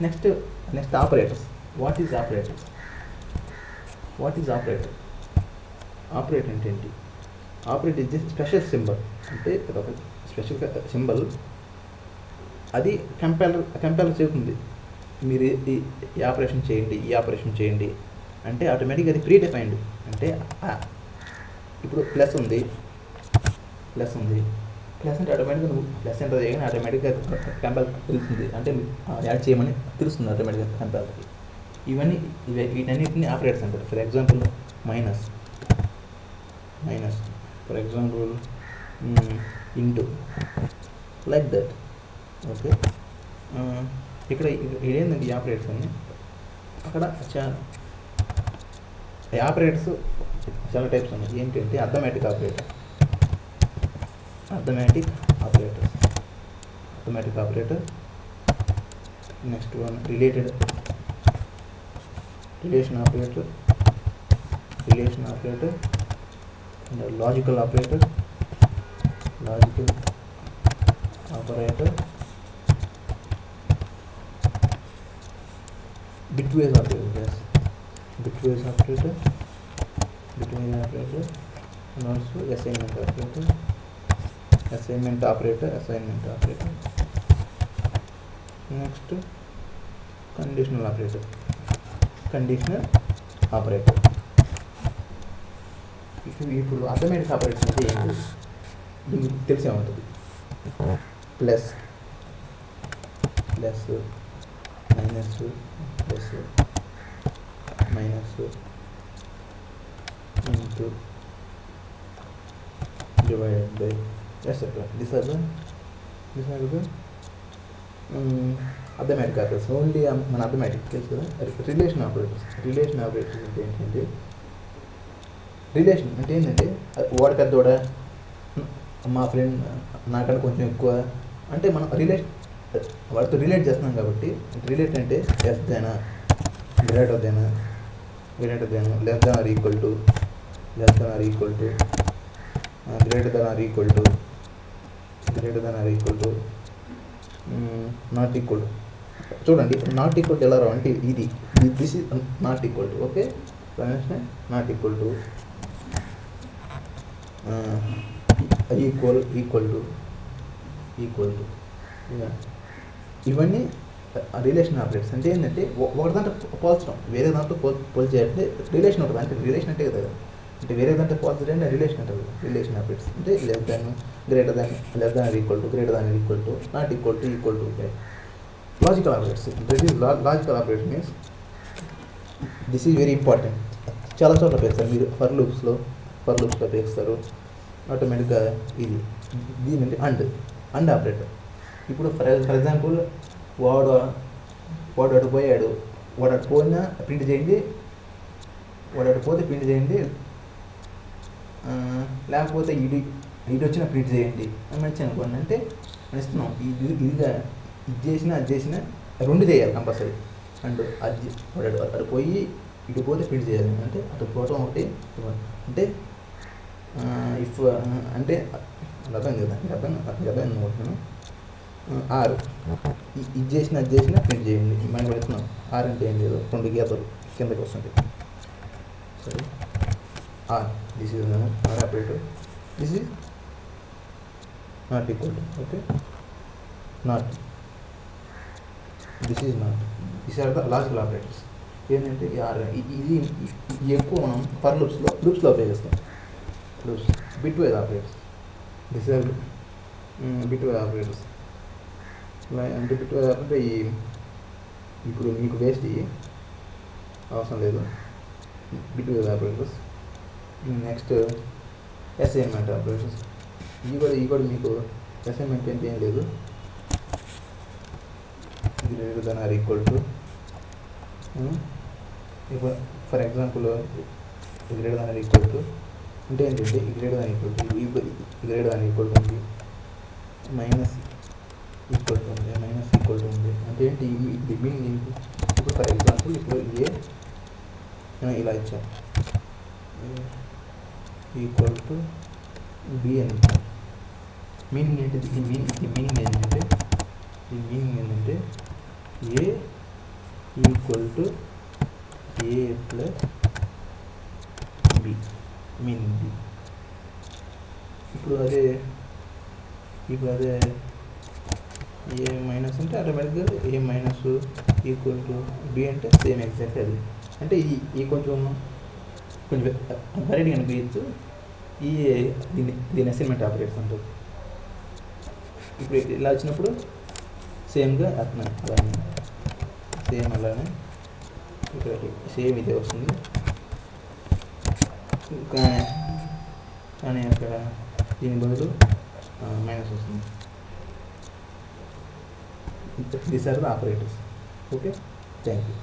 Next operators. What is operator? Operator అంటే ఏంటి? Operate is the special symbol. అంటే అదొక స్పెషల్ సింబల్. అది కంపైలర్ చెబుతుంది మీరు ఈ ఆపరేషన్ చేయండి, ఈ ఆపరేషన్ చేయండి అంటే ఆటోమేటిక్గా అది ప్రీ డిఫైన్డ్. అంటే ఇప్పుడు ప్లస్ ఉంది ప్లస్ అంటే ఆటోమేటిక్గా నువ్వు ప్లస్ ఎంటర్ చేయగానే ఆటోమేటిక్గా కంపైలర్ తెలుస్తుంది, అంటే యాడ్ చేయమని తెలుస్తుంది ఆటోమేటిక్గా కంపైలర్కి. వీటన్నిటిని ఆపరేటర్స్ అంటారు. For example minus, for example into, like that. Okay, ఇక్కడ ఏంటంటే ఈ ఆపరేటర్స్ అన్ని అక్కడ ఆపరేటర్స్ చాలా టైప్స్ ఉన్నాయి. ఏంటంటే arithmetic operator, next one relation operator, and logical operator, bitwise operator, and also assignment operator. Next, conditional operator. ఇప్పుడు అథమెటిక్ ఆపరేటర్స్ అంటే ఏంటి మీకు తెలిసే ఉంటుంది. Plus minus into divided by etcetera. This are the arithmetic operators. Only మన arithmetic తెలుసు కదా. Relation operators అంటే ఏంటంటే, రిలేషన్ అంటే ఏంటంటే వాడు పెద్దోడా, మా ఫ్రెండ్ నాకన్నా కొంచెం ఎక్కువ అంటే మనం వాడితో రిలేట్ చేస్తున్నాం కాబట్టి. రిలేట్ అంటే లెస్ దేనా, గ్రేటర్ దేనా, less than or equal to, greater than or equal to, not equal. చూడండి, నాట్ ఈక్వల్ ఎలా రావు అంటే this is not equal to. Okay, not equal to, equal to. ఇవన్నీ రిలేషన్ ఆపరేటర్స్. అంటే ఏంటంటే ఒకటి దాంట్లో పోల్చడం, వేరే దాంట్లో పోల్చేయాలంటే రిలేషన్ ఉంటుంది. అంటే రిలేషన్ అంటే కదా, అంటే వేరే దాంట్లో పోల్చడం అంటే రిలేషన్ అంటారు. రిలేషన్ ఆపరేటర్స్ అంటే less than, greater than, less than equal to, not equal to. Logical operators. Logical operator means this is very important. చాలా చోట్ల ఉపయోగిస్తారు మీరు. ఫర్ లూప్స్లో ఉపయోగిస్తారు ఆటోమేటిక్గా. దీని అండ్ ఆపరేటర్. ఇప్పుడు ఫర్ ఎగ్జాంపుల్ వాడు అటు పోయాడు, వాడు అటు పోయినా ప్రింట్ చేయండి, లేకపోతే ఇది వచ్చినా ప్రింట్ చేయండి అని మంచి అనుకోండి. అంటే మనం ఇస్తున్నాం ఇది చేసినా రెండు చేయాలి కంపల్సరీ. అండ్ వాడు అటు పోయి ఇటు పోతే ప్రింట్ చేయాలి. అంటే అటు పోవటం ఒకటి, అంటే ఇఫ్ అంటే అర్థం కదా, అర్థం అనుకుంటున్నాను. ఆరు ఇది చేసినా ప్రింట్ చేయండి మనం పెడుతున్నాం. ఆర్ అంటే ఏం లేదు, రెండు గీతలు కిందకి వస్తుంది. సరే, or, this is or operator. This is not equal to. Okay, this is not. This are the logical operators. ఏంటంటే ఇది ఎక్కువ మనం ఫర్ లూప్స్లో ఉపయోగిస్తాం. Bitwise operators. This are bitwise operators. అంటే బిట్వైజ్ అంటే ఇప్పుడు మీకు వేస్ట్ అవసరం లేదు. Bitwise operators. Next assignment operators. ఇవి కూడా మీకు అసైన్మెంట్ అంటే ఏం లేదు. Greater than or equal to. ఇప్పుడు for example greater than or equal to అంటే ఏంటంటే గ్రేటర్ దెన్ ఈక్వల్ టు ఉంది, మైనస్ ఈక్వల్ టు ఉంది. అంటే ఏంటి ఇది మీనింగ్ ఏంటి? ఇప్పుడు ఫర్ ఎగ్జాంపుల్ ఇప్పుడు ఇలా ఇచ్చాం, ఈక్వల్ టు బి అని ఇచ్చాం. మీనింగ్ ఏంటి? ఈ మీనింగ్ ఏంటంటే A equal to A plus B mean B. ఇప్పుడు అదే ఏ మైనస్ అంటే ఆటోమేటిక్గా A minus equal to B అంటే సేమ్ ఎగ్జాక్ట్ అది. అంటే ఈ కొంచెం వెరైటీ అనిపించచ్చు. దీని అసైన్మెంట్ ఆపరేట్స్ అంటారు. ఇప్పుడు ఇలా వచ్చినప్పుడు సేమ్గా అర్థం అలానే సేమ్ అలానే ఇక్కడ సేమ్ ఇదే వస్తుంది. కానీ అక్కడ దీని బదులు మైనస్ వస్తుంది. These are the operators. Okay, thank you.